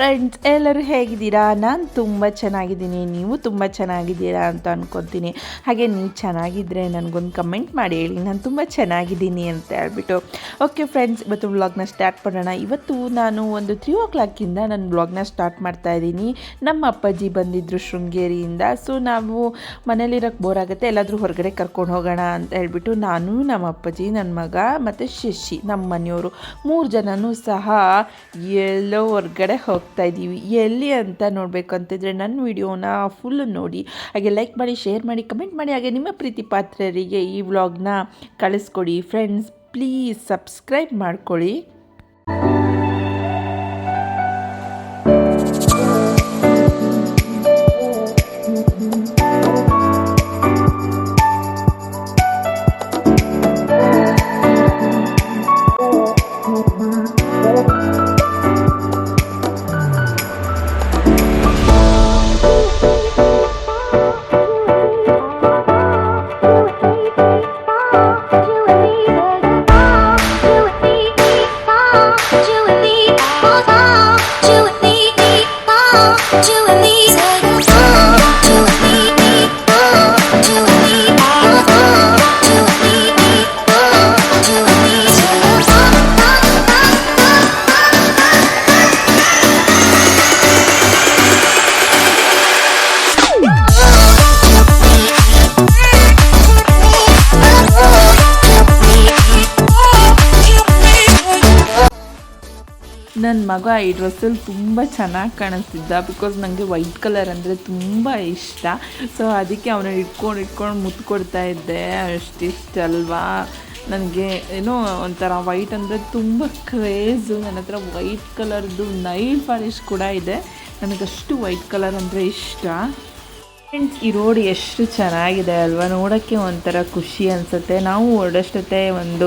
Friends, ಎಲ್ಲರೂ ಹೇಗಿದ್ದೀರಾ? ನಾನು ತುಂಬ ಚೆನ್ನಾಗಿದ್ದೀನಿ. ನೀವು ತುಂಬ ಚೆನ್ನಾಗಿದ್ದೀರಾ ಅಂತ ಅಂದ್ಕೊತೀನಿ. ಹಾಗೆ ನೀವು ಚೆನ್ನಾಗಿದ್ದರೆ ನನಗೊಂದು ಕಮೆಂಟ್ ಮಾಡಿ ಹೇಳಿ, ನಾನು ತುಂಬ ಚೆನ್ನಾಗಿದ್ದೀನಿ ಅಂತ ಹೇಳ್ಬಿಟ್ಟು. ಓಕೆ ಫ್ರೆಂಡ್ಸ್, ಇವತ್ತು ವ್ಲಾಗ್ನ ಸ್ಟಾರ್ಟ್ ಮಾಡೋಣ. ಇವತ್ತು ನಾನು ಒಂದು 3 o'clock ನಾನು ವ್ಲಾಗ್ನ ಸ್ಟಾರ್ಟ್ ಮಾಡ್ತಾ ಇದ್ದೀನಿ. ನಮ್ಮ ಅಪ್ಪಾಜಿ ಬಂದಿದ್ದರು ಶೃಂಗೇರಿಯಿಂದ. ಸೊ ನಾವು ಮನೇಲಿರೋಕ್ಕೆ ಬೋರ್ ಆಗುತ್ತೆ, ಎಲ್ಲಾದರೂ ಹೊರಗಡೆ ಕರ್ಕೊಂಡು ಹೋಗೋಣ ಅಂತ ಹೇಳ್ಬಿಟ್ಟು ನಾನು, ನಮ್ಮ ಅಪ್ಪಾಜಿ, ನನ್ನ ಮಗ ಮತ್ತು ಶಶಿ, ನಮ್ಮ ಮನೆಯವರು 3 ಜನನೂ ಸಹ ಎಲ್ಲೋ ಹೊರಗಡೆ ಹೋಗ್ತಾ ಇದ್ದೀವಿ. ಎಲ್ಲಿ ಅಂತ ನೋಡಬೇಕು ಅಂತಿದ್ರೆ ನನ್ನ ವಿಡಿಯೋನ ಫುಲ್ ನೋಡಿ, ಹಾಗೆ ಲೈಕ್ ಮಾಡಿ, ಶೇರ್ ಮಾಡಿ, ಕಮೆಂಟ್ ಮಾಡಿ, ಹಾಗೆ ನಿಮ್ಮ ಪ್ರೀತಿ ಪಾತ್ರರಿಗೆ ಈ ವ್ಲಾಗ್ನ ಕಳಿಸ್ಕೊಡಿ. ಫ್ರೆಂಡ್ಸ್, ಪ್ಲೀಸ್ ಸಬ್ಸ್ಕ್ರೈಬ್ ಮಾಡ್ಕೊಳ್ಳಿ. ನನ್ನ ಮಗ ಈ ಡ್ರೆಸ್ಸಲ್ಲಿ ತುಂಬ ಚೆನ್ನಾಗಿ ಕಾಣಿಸ್ತಿದ್ದ. ಬಿಕಾಸ್ ನನಗೆ ವೈಟ್ ಕಲರ್ ಅಂದರೆ ತುಂಬ ಇಷ್ಟ. ಸೊ ಅದಕ್ಕೆ ಅವನು ಇಟ್ಕೊಂಡು ಮುತ್ತು ಕೊಡ್ತಾ ಇದ್ದೆ. ಅಷ್ಟಿಷ್ಟ ಅಲ್ವಾ ನನಗೆ. ಏನೋ ಒಂಥರ ವೈಟ್ ಅಂದರೆ ತುಂಬ ಕ್ರೇಜು. ನನ್ನ ಹತ್ರ ವೈಟ್ ಕಲರ್ದು ನೈಲ್ ಪಾಲಿಶ್ ಕೂಡ ಇದೆ. ನನಗಷ್ಟು ವೈಟ್ ಕಲರ್ ಅಂದರೆ ಇಷ್ಟ. ಫ್ರೆಂಡ್ಸ್, ಈ ರೋಡ್ ಎಷ್ಟು ಚೆನ್ನಾಗಿದೆ ಅಲ್ವಾ, ನೋಡೋಕ್ಕೆ ಒಂಥರ ಖುಷಿ ಅನಿಸುತ್ತೆ. ನಾವು ಹೊರಡಷ್ಟೊತ್ತೆ ಒಂದು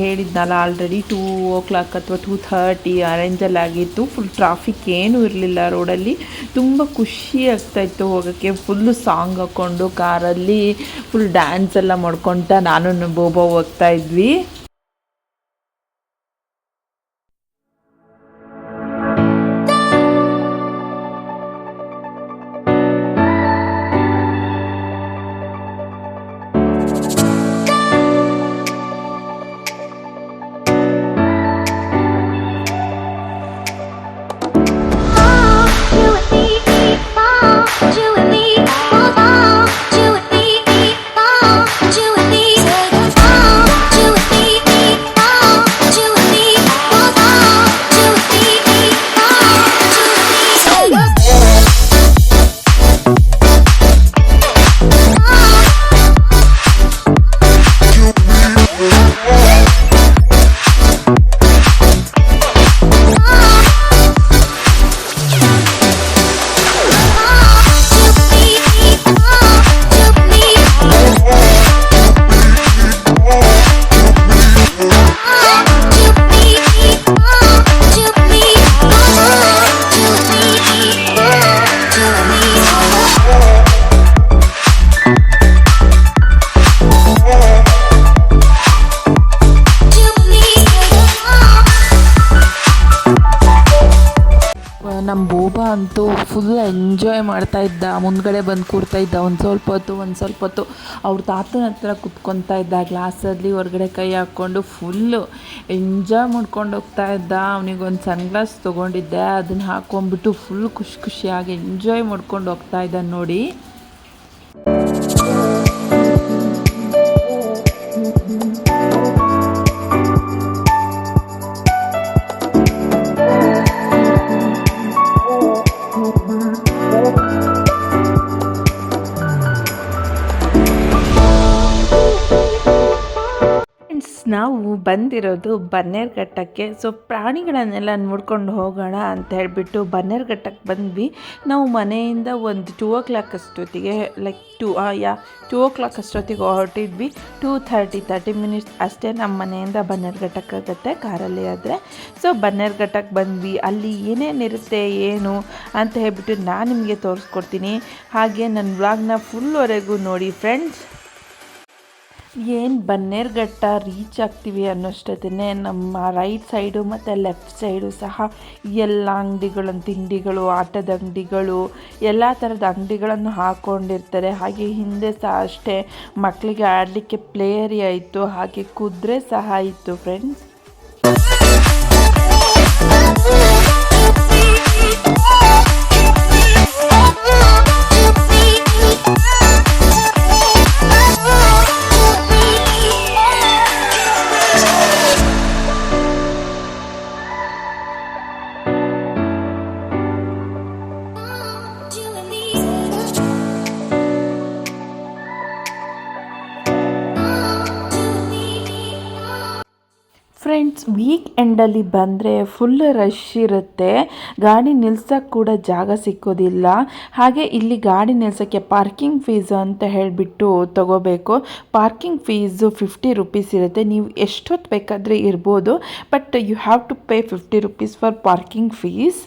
ಹೇಳಿದ್ನಲ್ಲ ಆಲ್ರೆಡಿ 2 o'clock ಅಥವಾ 2:30 ಆ ರೇಂಜಲ್ಲಿ ಆಗಿತ್ತು. ಫುಲ್ ಟ್ರಾಫಿಕ್ ಏನೂ ಇರಲಿಲ್ಲ ರೋಡಲ್ಲಿ. ತುಂಬ ಖುಷಿ ಆಗ್ತಾಯಿತ್ತು ಹೋಗೋಕ್ಕೆ. ಫುಲ್ಲು ಸಾಂಗ್ ಹಾಕ್ಕೊಂಡು ಕಾರಲ್ಲಿ ಫುಲ್ ಡ್ಯಾನ್ಸ್ ಎಲ್ಲ ಮಾಡ್ಕೊತ ನಾನು ಬೋಬೋ ಹೋಗ್ತಾ ಇದ್ವಿ. ನಮ್ಮ ಬೋಬಾ ಅಂತೂ ಫುಲ್ ಎಂಜಾಯ್ ಮಾಡ್ತಾ ಇದ್ದ. ಮುಂದ್ಗಡೆ ಬಂದು ಕೂರ್ತಾ ಇದ್ದ. ಒಂದು ಸ್ವಲ್ಪ ಹೊತ್ತು ಅವ್ರ ತಾತನ ಹತ್ರ ಕುತ್ಕೊತಾ ಇದ್ದ ಗ್ಲಾಸಲ್ಲಿ, ಹೊರಗಡೆ ಕೈ ಹಾಕ್ಕೊಂಡು ಫುಲ್ಲು ಎಂಜಾಯ್ ಮಾಡ್ಕೊಂಡು ಹೋಗ್ತಾ ಇದ್ದ. ಅವನಿಗೊಂದು ಸನ್ಗ್ಲಾಸ್ ತೊಗೊಂಡಿದ್ದೆ, ಅದನ್ನು ಹಾಕ್ಕೊಂಡ್ಬಿಟ್ಟು ಫುಲ್ ಖುಷಿಯಾಗಿ ಎಂಜಾಯ್ ಮಾಡ್ಕೊಂಡು ಹೋಗ್ತಾ ಇದ್ದ ನೋಡಿ. ನಾವು ಬಂದಿರೋದು ಬನ್ನೇರುಘಟ್ಟಕ್ಕೆ. ಸೊ ಪ್ರಾಣಿಗಳನ್ನೆಲ್ಲ ನೋಡ್ಕೊಂಡು ಹೋಗೋಣ ಅಂತ ಹೇಳಿಬಿಟ್ಟು ಬನ್ನೇರುಘಟ್ಟಕ್ಕೆ ಬಂದ್ವಿ. ನಾವು ಮನೆಯಿಂದ ಒಂದು 2 o'clock ಅಷ್ಟೊತ್ತಿಗೆ 2 o'clock ಅಷ್ಟೊತ್ತಿಗೆ ಹೊರಟಿದ್ವಿ. 30 minutes ಅಷ್ಟೇ ನಮ್ಮ ಮನೆಯಿಂದ ಬನ್ನೇರುಘಟ್ಟಕ್ಕಾಗತ್ತೆ ಕಾರಲ್ಲಿ ಆದರೆ. ಸೊ ಬನ್ನೇರುಘಟ್ಟಕ್ಕೆ ಬಂದ್ವಿ. ಅಲ್ಲಿ ಏನೇನಿರುತ್ತೆ ಏನು ಅಂತ ಹೇಳ್ಬಿಟ್ಟು ನಾನು ನಿಮಗೆ ತೋರಿಸ್ಕೊಡ್ತೀನಿ. ಹಾಗೆ ನನ್ನ ವ್ಲಾಗ್ನ ಫುಲ್ವರೆಗೂ ನೋಡಿ ಫ್ರೆಂಡ್ಸ್. ಏನು ಬನ್ನೇರುಘಟ್ಟ ರೀಚ್ ಆಗ್ತೀವಿ ಅನ್ನೋಷ್ಟೊತ್ತೇ ನಮ್ಮ ರೈಟ್ ಸೈಡು ಮತ್ತು ಲೆಫ್ಟ್ ಸೈಡು ಸಹ ಎಲ್ಲ ಅಂಗಡಿಗಳು, ತಿಂಡಿಗಳು, ಆಟದ ಅಂಗಡಿಗಳು, ಎಲ್ಲ ಥರದ ಅಂಗಡಿಗಳನ್ನು ಹಾಕ್ಕೊಂಡಿರ್ತಾರೆ. ಹಾಗೆ ಹಿಂದೆ ಸಹ ಅಷ್ಟೇ ಮಕ್ಕಳಿಗೆ ಆಡಲಿಕ್ಕೆ ಪ್ಲೇ ಏರಿಯಾ ಇತ್ತು, ಹಾಗೆ ಕುದುರೆ ಸಹ ಇತ್ತು ಫ್ರೆಂಡ್ಸ್. ಫ್ರೆಂಡ್ಸ್, ವೀಕ್ ಎಂಡಲ್ಲಿ ಬಂದರೆ ಫುಲ್ ರಶ್ ಇರುತ್ತೆ, ಗಾಡಿ ನಿಲ್ಸೋಕ್ಕೆ ಕೂಡ ಜಾಗ ಸಿಕ್ಕೋದಿಲ್ಲ. ಹಾಗೆ ಇಲ್ಲಿ ಗಾಡಿ ನಿಲ್ಸೋಕ್ಕೆ ಪಾರ್ಕಿಂಗ್ ಫೀಸು ಅಂತ ಹೇಳಿಬಿಟ್ಟು ತಗೋಬೇಕು. ಪಾರ್ಕಿಂಗ್ ಫೀಸು 50 ರುಪೀಸ್ ಇರುತ್ತೆ. ನೀವು ಎಷ್ಟೊತ್ತು ಬೇಕಾದರೆ ಇರ್ಬೋದು, but you have to pay 50 rupees for parking fees.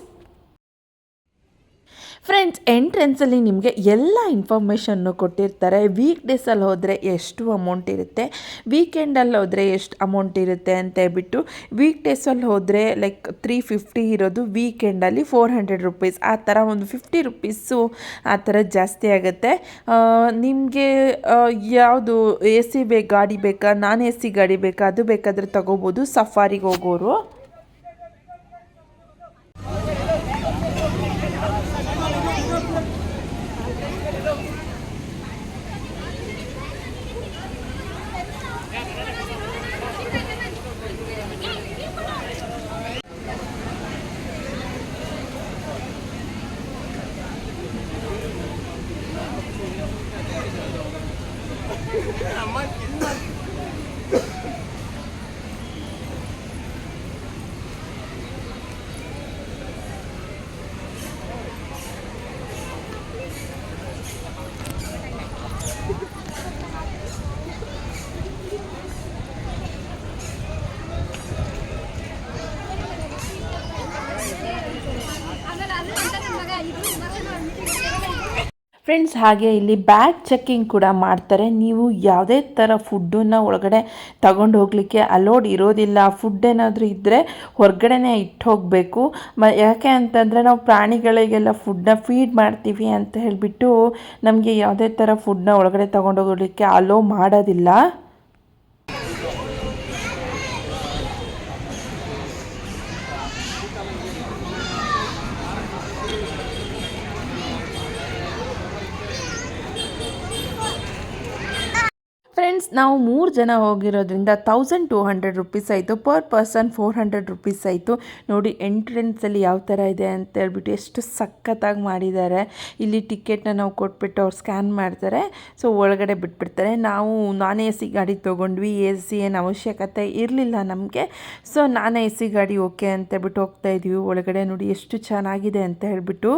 Friends, ಎಂಟ್ರೆನ್ಸಲ್ಲಿ ನಿಮಗೆ ಎಲ್ಲ ಇನ್ಫಾರ್ಮೇಷನ್ನು ಕೊಟ್ಟಿರ್ತಾರೆ. ವೀಕ್ ಡೇಸಲ್ಲಿ ಹೋದರೆ ಎಷ್ಟು ಅಮೌಂಟ್ ಇರುತ್ತೆ, ವೀಕೆಂಡಲ್ಲಿ ಹೋದರೆ ಎಷ್ಟು ಅಮೌಂಟ್ ಇರುತ್ತೆ ಅಂತ ಹೇಳ್ಬಿಟ್ಟು. ವೀಕ್ ಡೇಸಲ್ಲಿ ಹೋದರೆ ಲೈಕ್ 350 ಇರೋದು, ವೀಕೆಂಡಲ್ಲಿ 400 ರುಪೀಸ್, ಆ ಥರ ಒಂದು 50 ರುಪೀಸು ಆ ಥರ ಜಾಸ್ತಿ ಆಗುತ್ತೆ. ನಿಮಗೆ ಯಾವುದು AC ಗಾಡಿ ಬೇಕಾ, ನಾನ್ AC ಗಾಡಿ ಬೇಕಾ, ಅದು ಬೇಕಾದರೆ ತಗೋಬೋದು ಸಫಾರಿಗೆ ಹೋಗೋರು. ಫ್ರೆಂಡ್ಸ್, ಹಾಗೆ ಇಲ್ಲಿ ಬ್ಯಾಗ್ ಚೆಕ್ಕಿಂಗ್ ಕೂಡ ಮಾಡ್ತಾರೆ. ನೀವು ಯಾವುದೇ ಥರ ಫುಡ್ಡನ್ನು ಒಳಗಡೆ ತಗೊಂಡು ಹೋಗಲಿಕ್ಕೆ ಅಲೋಡ್ ಇರೋದಿಲ್ಲ. ಫುಡ್ ಏನಾದರೂ ಇದ್ದರೆ ಹೊರಗಡೆನೇ ಇಟ್ಟು ಹೋಗಬೇಕು. ಯಾಕೆ ಅಂತಂದರೆ ನಾವು ಪ್ರಾಣಿಗಳಿಗೆಲ್ಲ ಫುಡ್ನ ಫೀಡ್ ಮಾಡ್ತೀವಿ ಅಂತ ಹೇಳಿಬಿಟ್ಟು ನಮಗೆ ಯಾವುದೇ ಥರ ಫುಡ್ನ ಒಳಗಡೆ ತಗೊಂಡು ಹೋಗಲಿಕ್ಕೆ ಅಲೋ ಮಾಡೋದಿಲ್ಲ. ಫ್ರೆಂಡ್ಸ್, ನಾವು 3 ಜನ ಹೋಗಿರೋದ್ರಿಂದ 1200 ರುಪೀಸ್ ಆಯಿತು. ಪರ್ ಪರ್ಸನ್ 400 ರುಪೀಸ್ ಆಯಿತು. ನೋಡಿ ಎಂಟ್ರೆನ್ಸಲ್ಲಿ ಯಾವ ಥರ ಇದೆ ಅಂತ ಹೇಳ್ಬಿಟ್ಟು ಎಷ್ಟು ಸಖತ್ತಾಗಿ ಮಾಡಿದ್ದಾರೆ. ಇಲ್ಲಿ ಟಿಕೆಟ್ನ ನಾವು ಕೊಟ್ಬಿಟ್ಟು ಅವ್ರು ಸ್ಕ್ಯಾನ್ ಮಾಡ್ತಾರೆ, ಸೊ ಒಳಗಡೆ ಬಿಟ್ಬಿಡ್ತಾರೆ. ನಾವು ನಾನ್ AC ಗಾಡಿ ತೊಗೊಂಡ್ವಿ. AC ಏನು ಅವಶ್ಯಕತೆ ಇರಲಿಲ್ಲ ನಮಗೆ, ಸೊ ನಾನ್ AC ಗಾಡಿ ಓಕೆ ಅಂತ ಹೇಳ್ಬಿಟ್ಟು ಹೋಗ್ತಾಯಿದ್ವಿ ಒಳಗಡೆ. ನೋಡಿ ಎಷ್ಟು ಚೆನ್ನಾಗಿದೆ ಅಂತ ಹೇಳ್ಬಿಟ್ಟು.